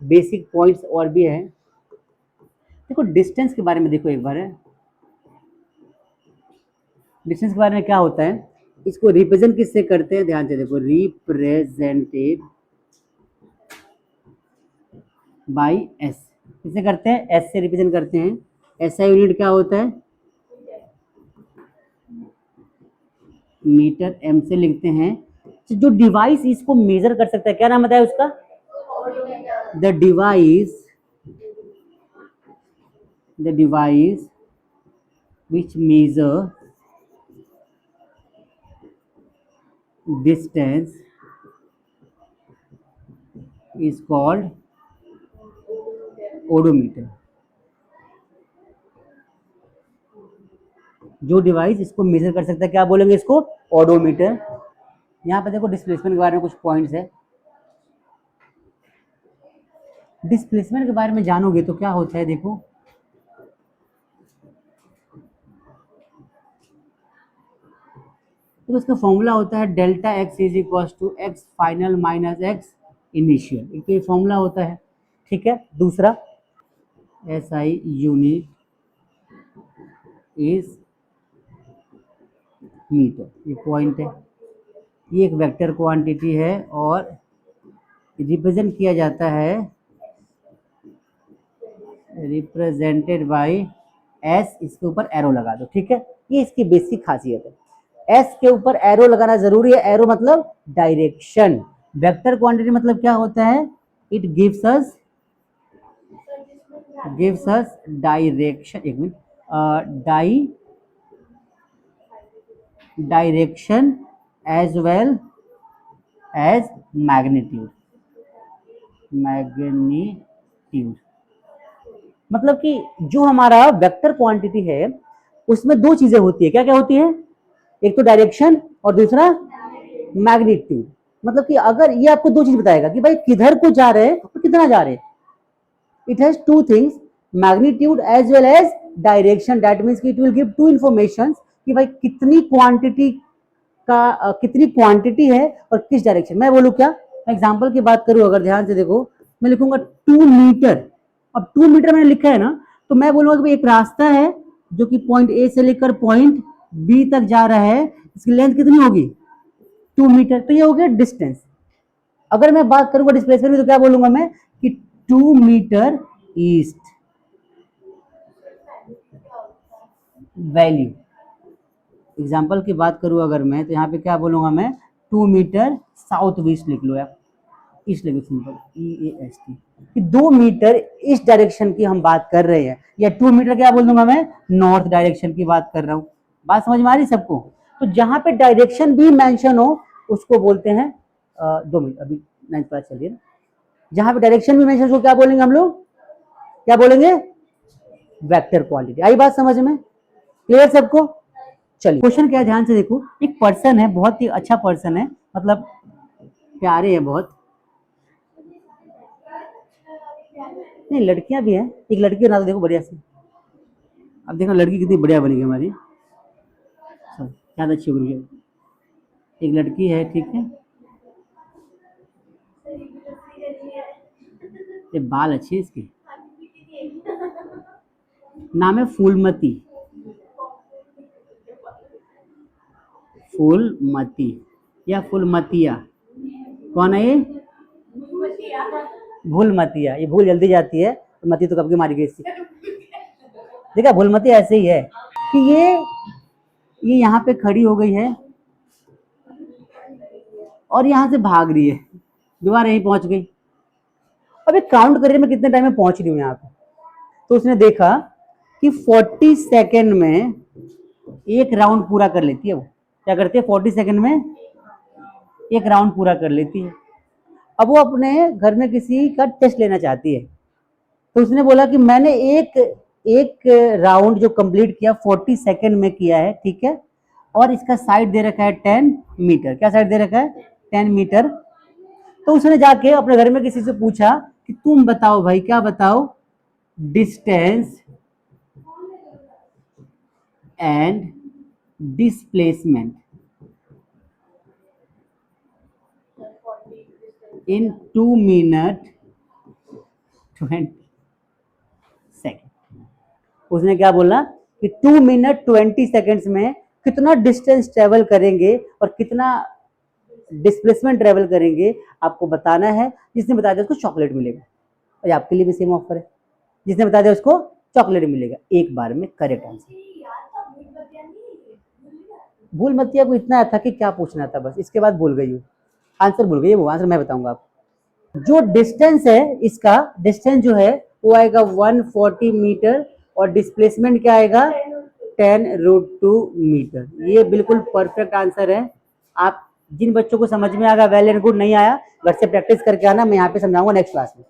Basic points और भी है। देखो डिस्टेंस के बारे में देखो एक बार है, डिस्टेंस के बारे में क्या होता है, इसको रिप्रेजेंट किससे करते हैं, ध्यान से देखो, रिप्रेजेंटेड बाई एस। किससे करते हैं, एस से रिप्रेजेंट करते हैं। ऐसा यूनिट क्या होता है, मीटर, एम से लिखते हैं। तो जो डिवाइस इसको मेजर कर सकता है, क्या नाम बताया उसका, the device which measure distance is called odometer. जो डिवाइस इसको मेजर कर सकता है क्या बोलेंगे इसको, ओडोमीटर। यहाँ पे देखो डिस्प्लेसमेंट के बारे में कुछ पॉइंट्स है। डिस्प्लेसमेंट के बारे में जानोगे तो क्या होता है, देखो तो इसका फॉर्मूला होता है delta x is equal to x final minus x initial, एक तो ये फॉर्मूला होता है, ठीक है। दूसरा S I unit is metre, ये पॉइंट है, ये एक वेक्टर क्वांटिटी है और रिप्रेजेंट किया जाता है, रिप्रेजेंटेड बाय एस, इसके ऊपर एरो लगा दो, ठीक है। ये इसकी बेसिक खासियत है, एस के ऊपर एरो लगाना जरूरी है। एरो मतलब डायरेक्शन। वेक्टर क्वांटिटी मतलब क्या होता है, इट गिव्स अस डायरेक्शन, एक minute, direction as well as magnitude. मतलब कि जो हमारा वेक्टर क्वांटिटी है उसमें दो चीजें होती है, क्या क्या होती है, एक तो डायरेक्शन और दूसरा मैग्नीट्यूड। मतलब कि अगर ये आपको दो चीज बताएगा कि भाई किधर को जा रहे हैं और कितना जा रहे हैं। It has two things, magnitude as well as direction. That means it will give two information कि भाई कितनी क्वांटिटी का कितनी क्वांटिटी है और किस डायरेक्शन। मैं बोलूँ क्या, मैं एग्जांपल की बात करूं, अगर ध्यान से देखो, मैं लिखूंगा 2 मीटर। अब 2 मीटर मैंने लिखा है ना, तो मैं बोलूंगा कि एक रास्ता है जो कि पॉइंट ए से लेकर पॉइंट बी तक जा रहा है, इसकी लेंथ कितनी होगी, 2 मीटर। तो ये हो गया डिस्टेंस। अगर मैं बात करूंगा डिस्प्लेसमेंट तो क्या बोलूंगा मैं कि 2 मीटर ईस्ट वैल्यू। एग्जाम्पल की बात करूं अगर मैं, तो यहाँ पे क्या बोलूंगा मैं, 2 मीटर साउथ वेस्ट लिख लो यार, ईस्ट लिखो सिंपल, EAST, कि 2 मीटर इस डायरेक्शन की हम बात कर रहे हैं, या 2 मीटर क्या बोल दूंगा मैं, नॉर्थ डायरेक्शन की बात कर रहा हूँ। बात समझ में आ रही सबको। तो जहां पे डायरेक्शन भी मेंशन हो उसको बोलते हैं 2 मिनट, अभी 9 पता चलिए ना, जहां पे डायरेक्शन भी मेंशन हो क्या बोलेंगे हम लोग, क्या बोलेंगे, वेक्टर क्वांटिटी। आई बात समझ में, क्लियर सबको। चलिए क्वेश्चन क्या है, ध्यान से देखो। एक पर्सन है, बहुत ही अच्छा पर्सन है, मतलब प्यारे है बहुत, नहीं लड़कियां भी हैं, एक लड़की बना दो देखो बढ़िया से। अब देखो लड़की कितनी बढ़िया बनी है हमारी, ज्यादा अच्छी बनी है। एक लड़की है, ठीक है, ये बाल अच्छे हैं इसके, नाम है फूलमती, फूलमती या फूलमतिया, कौन है ये, भूलमतिया। ये भूल जल्दी जाती है, तो मती तो कब की मारी गई इसकी। देखा, भूलमती ऐसे ही है कि ये यहाँ पे खड़ी हो गई है और यहाँ से भाग रही है, दोबारा यहीं पहुंच गई। अब एक काउंट करिए मैं कितने टाइम में पहुंच रही हूँ यहाँ पे। तो उसने देखा कि 40 सेकेंड में एक राउंड पूरा कर लेती है। वो क्या करती है, 40 सेकेंड में एक राउंड पूरा कर लेती है। अब वो अपने घर में किसी का टेस्ट लेना चाहती है, तो उसने बोला कि मैंने एक एक राउंड जो कंप्लीट किया 40 सेकेंड में किया है, ठीक है, और इसका साइड दे रखा है 10 मीटर। क्या साइड दे रखा है, 10 मीटर। तो उसने जाके अपने घर में किसी से पूछा कि तुम बताओ भाई, क्या बताओ, distance and displacement in 2 minute 20 second. उसने क्या बोला कि 2 मिनट 20 सेकेंड्स में कितना डिस्टेंस ट्रेवल करेंगे और कितना डिस्प्लेसमेंट ट्रेवल करेंगे आपको बताना है। जिसने बता दिया उसको चॉकलेट मिलेगा। और आपके लिए भी सेम ऑफर है, जिसने बता दिया उसको चॉकलेट मिलेगा एक बार में। Correct answer. भूल मतिया को इतना था कि क्या पूछना था, बस इसके बाद भूल गई हूँ, आंसर भूल गई। वो आंसर मैं बताऊंगा आपको। जो डिस्टेंस है, इसका डिस्टेंस जो है वो आएगा 140 मीटर और डिस्प्लेसमेंट क्या आएगा 10√2 मीटर। ये बिल्कुल परफेक्ट आंसर है। आप जिन बच्चों को समझ में आएगा वेल एंड गुड, नहीं आया घर से प्रैक्टिस करके आना, मैं यहाँ पे समझाऊंगा नेक्स्ट क्लास में।